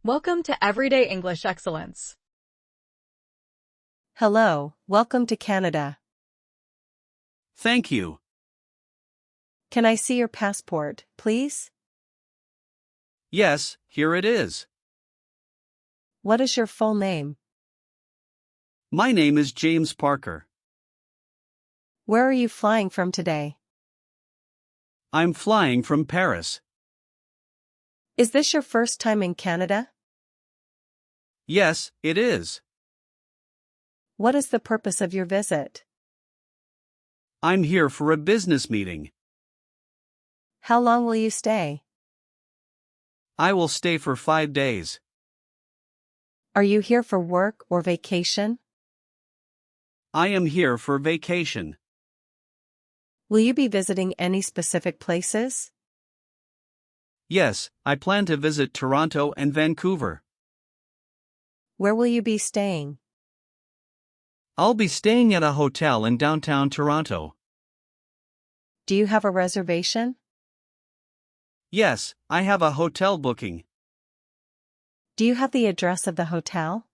Welcome to Everyday English Excellence. Hello, welcome to Canada. Thank you. Can I see your passport, please? Yes, here it is. What is your full name? My name is James Parker. Where are you flying from today? I'm flying from Paris. Is this your first time in Canada? Yes, it is. What is the purpose of your visit? I'm here for a business meeting. How long will you stay? I will stay for 5 days. Are you here for work or vacation? I am here for vacation. Will you be visiting any specific places? Yes, I plan to visit Toronto and Vancouver. Where will you be staying? I'll be staying at a hotel in downtown Toronto. Do you have a reservation? Yes, I have a hotel booking. Do you have the address of the hotel?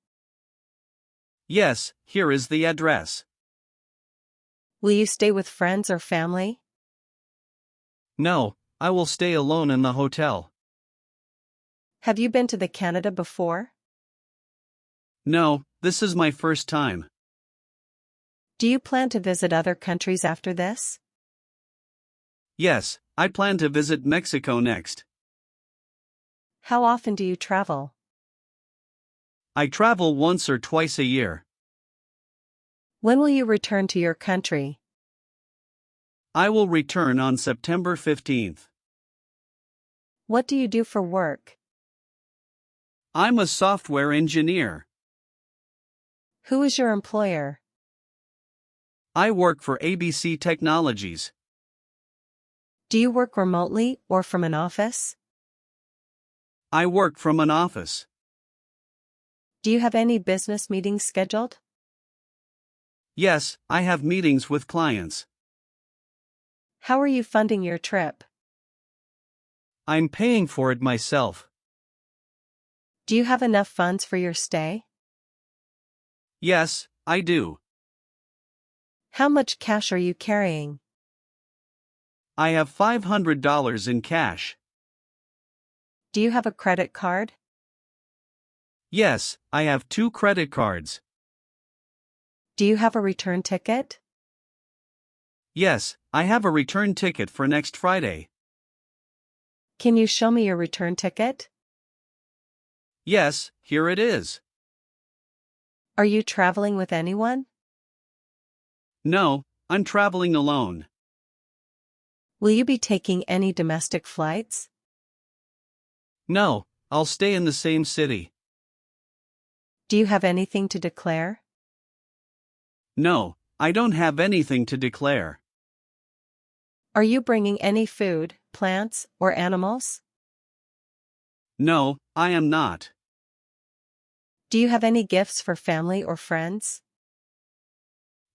Yes, here is the address. Will you stay with friends or family? No, I will stay alone in the hotel. Have you been to the Canada before? No, this is my first time. Do you plan to visit other countries after this? Yes, I plan to visit Mexico next. How often do you travel? I travel once or twice a year. When will you return to your country? I will return on September 15th. What do you do for work? I'm a software engineer. Who is your employer? I work for ABC Technologies. Do you work remotely or from an office? I work from an office. Do you have any business meetings scheduled? Yes, I have meetings with clients. How are you funding your trip? I'm paying for it myself. Do you have enough funds for your stay? Yes, I do. How much cash are you carrying? I have $500 in cash. Do you have a credit card? Yes, I have 2 credit cards. Do you have a return ticket? Yes, I have a return ticket for next Friday. Can you show me your return ticket? Yes, here it is. Are you traveling with anyone? No, I'm traveling alone. Will you be taking any domestic flights? No, I'll stay in the same city. Do you have anything to declare? No, I don't have anything to declare. Are you bringing any food, plants, or animals? No, I am not. Do you have any gifts for family or friends?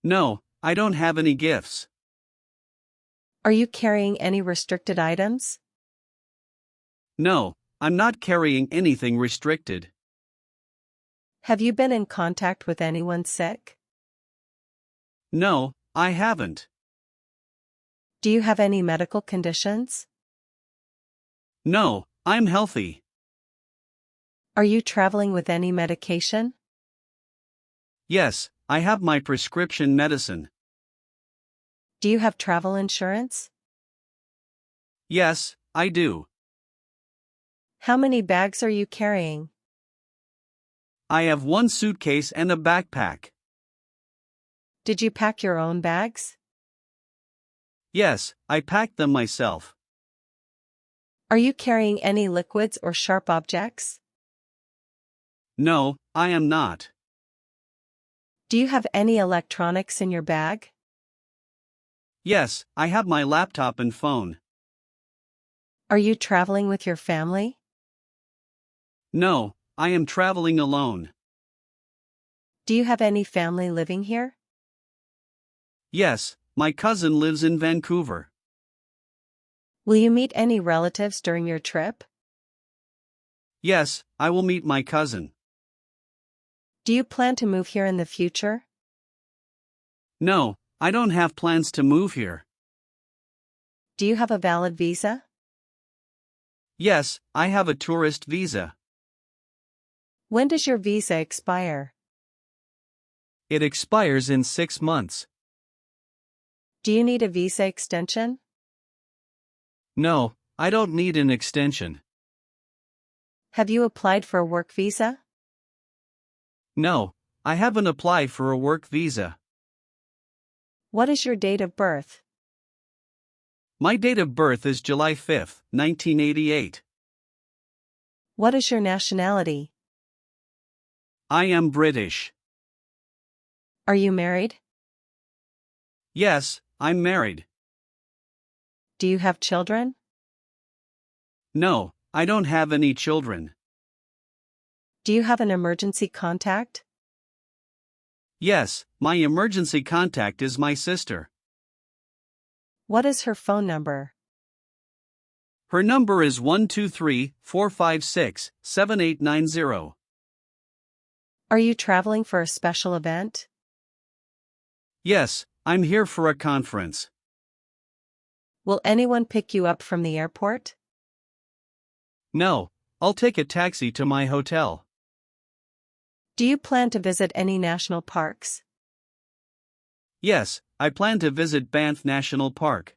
No, I don't have any gifts. Are you carrying any restricted items? No, I'm not carrying anything restricted. Have you been in contact with anyone sick? No, I haven't. Do you have any medical conditions? No, I'm healthy. Are you traveling with any medication? Yes, I have my prescription medicine. Do you have travel insurance? Yes, I do. How many bags are you carrying? I have 1 suitcase and a backpack. Did you pack your own bags? Yes, I packed them myself. Are you carrying any liquids or sharp objects? No, I am not. Do you have any electronics in your bag? Yes, I have my laptop and phone. Are you traveling with your family? No, I am traveling alone. Do you have any family living here? Yes, my cousin lives in Vancouver. Will you meet any relatives during your trip? Yes, I will meet my cousin. Do you plan to move here in the future? No, I don't have plans to move here. Do you have a valid visa? Yes, I have a tourist visa. When does your visa expire? It expires in 6 months. Do you need a visa extension? No, I don't need an extension. Have you applied for a work visa? No, I haven't applied for a work visa. What is your date of birth? My date of birth is July 5, 1988. What is your nationality? I am British. Are you married? Yes, I'm married. Do you have children? No, I don't have any children. Do you have an emergency contact? Yes, my emergency contact is my sister. What is her phone number? Her number is 123-456-7890. Are you traveling for a special event? Yes, I'm here for a conference. Will anyone pick you up from the airport? No, I'll take a taxi to my hotel. Do you plan to visit any national parks? Yes, I plan to visit Banff National Park.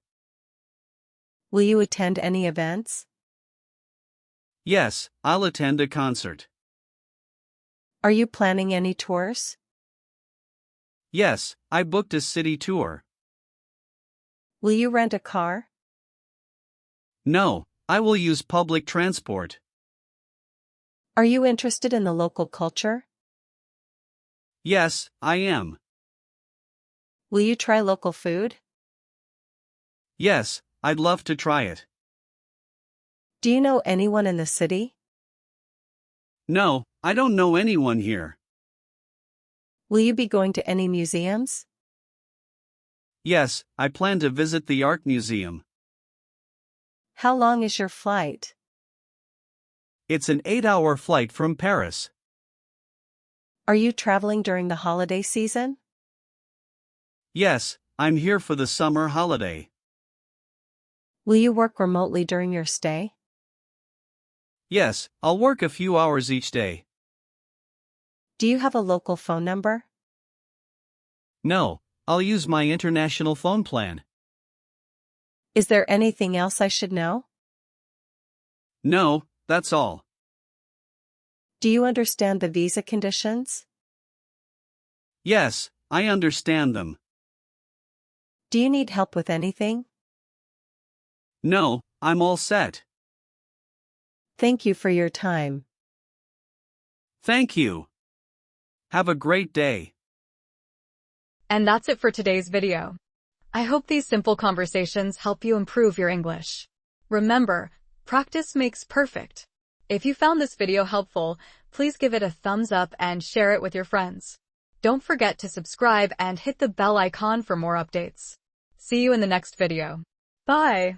Will you attend any events? Yes, I'll attend a concert. Are you planning any tours? Yes, I booked a city tour. Will you rent a car? No, I will use public transport. Are you interested in the local culture? Yes, I am. Will you try local food? Yes, I'd love to try it. Do you know anyone in the city? No, I don't know anyone here. Will you be going to any museums? Yes, I plan to visit the art museum. How long is your flight? It's an 8-hour flight from Paris. Are you traveling during the holiday season? Yes, I'm here for the summer holiday. Will you work remotely during your stay? Yes, I'll work a few hours each day. Do you have a local phone number? No, I'll use my international phone plan. Is there anything else I should know? No, that's all. Do you understand the visa conditions? Yes, I understand them. Do you need help with anything? No, I'm all set. Thank you for your time. Thank you. Have a great day. And that's it for today's video. I hope these simple conversations help you improve your English. Remember, practice makes perfect. If you found this video helpful, please give it a thumbs up and share it with your friends. Don't forget to subscribe and hit the bell icon for more updates. See you in the next video. Bye!